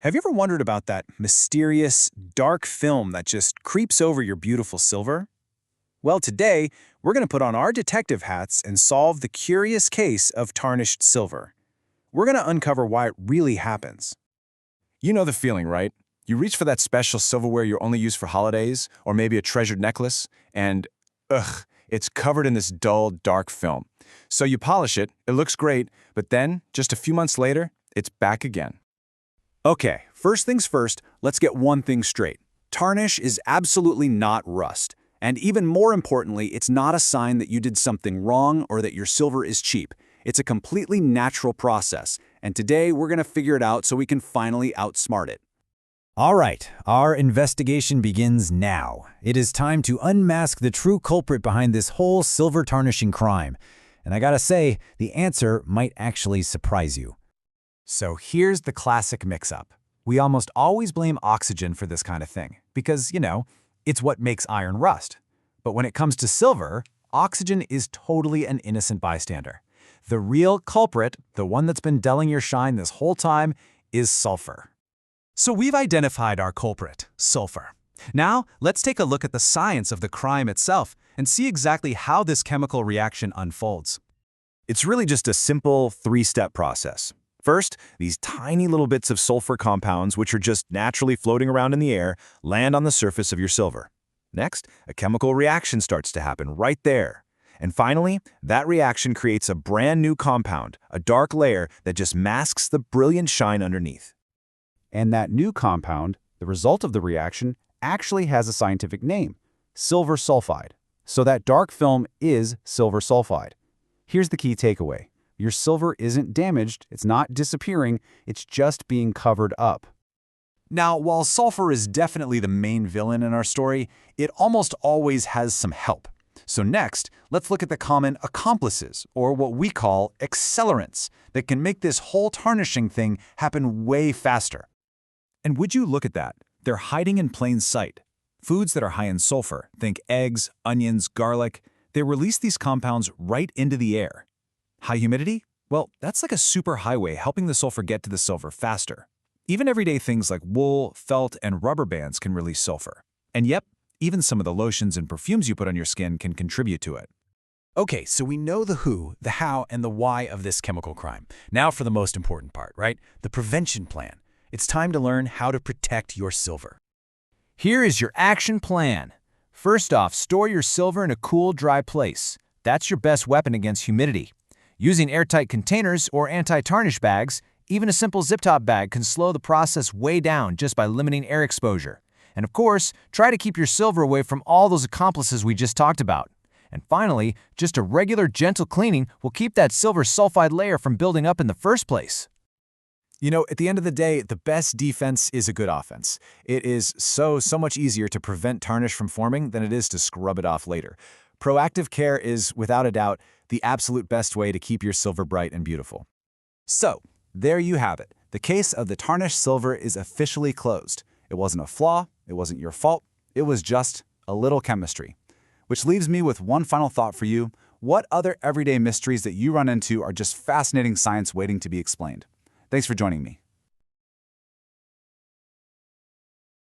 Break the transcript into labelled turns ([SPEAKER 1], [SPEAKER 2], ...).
[SPEAKER 1] Have you ever wondered about that mysterious, dark film that just creeps over your beautiful silver? Well, today, we're going to put on our detective hats and solve the curious case of tarnished silver. We're going to uncover why it really happens.
[SPEAKER 2] You know the feeling, right? You reach for that special silverware you only use for holidays, or maybe a treasured necklace, and it's covered in this dull, dark film. So you polish it, it looks great, but then, just a few months later, it's back again.
[SPEAKER 1] Okay, first things first, let's get one thing straight. Tarnish is absolutely not rust. And even more importantly, it's not a sign that you did something wrong or that your silver is cheap. It's a completely natural process, and today we're going to figure it out so we can finally outsmart it.
[SPEAKER 3] All right, our investigation begins now. It is time to unmask the true culprit behind this whole silver tarnishing crime. And I gotta say, the answer might actually surprise you. So here's the classic mix-up. We almost always blame oxygen for this kind of thing, because, it's what makes iron rust. But when it comes to silver, oxygen is totally an innocent bystander. The real culprit, the one that's been dulling your shine this whole time, is sulfur.
[SPEAKER 4] So we've identified our culprit, sulfur. Now, let's take a look at the science of the crime itself and see exactly how this chemical reaction unfolds.
[SPEAKER 2] It's really just a simple three-step process. First, these tiny little bits of sulfur compounds, which are just naturally floating around in the air, land on the surface of your silver. Next, a chemical reaction starts to happen right there. And finally, that reaction creates a brand new compound, a dark layer that just masks the brilliant shine underneath.
[SPEAKER 5] And that new compound, the result of the reaction, actually has a scientific name, silver sulfide. So that dark film is silver sulfide. Here's the key takeaway. Your silver isn't damaged, it's not disappearing, it's just being covered up.
[SPEAKER 3] Now, while sulfur is definitely the main villain in our story, it almost always has some help. So next, let's look at the common accomplices, or what we call accelerants, that can make this whole tarnishing thing happen way faster. And would you look at that? They're hiding in plain sight. Foods that are high in sulfur, think eggs, onions, garlic, they release these compounds right into the air. High humidity? Well, that's like a superhighway helping the sulfur get to the silver faster. Even everyday things like wool, felt, and rubber bands can release sulfur. And yep, even some of the lotions and perfumes you put on your skin can contribute to it. Okay, so we know the who, the how, and the why of this chemical crime. Now for the most important part, right? The prevention plan. It's time to learn how to protect your silver. Here is your action plan. First off, store your silver in a cool, dry place. That's your best weapon against humidity. Using airtight containers or anti-tarnish bags, even a simple zip-top bag can slow the process way down just by limiting air exposure. And of course, try to keep your silver away from all those accomplices we just talked about. And finally, just a regular gentle cleaning will keep that silver sulfide layer from building up in the first place. At the end of the day, the best defense is a good offense. It is so much easier to prevent tarnish from forming than it is to scrub it off later. Proactive care is, without a doubt, the absolute best way to keep your silver bright and beautiful. So, there you have it. The case of the tarnished silver is officially closed. It wasn't a flaw, it wasn't your fault, it was just a little chemistry. Which leaves me with one final thought for you. What other everyday mysteries that you run into are just fascinating science waiting to be explained? Thanks for joining me.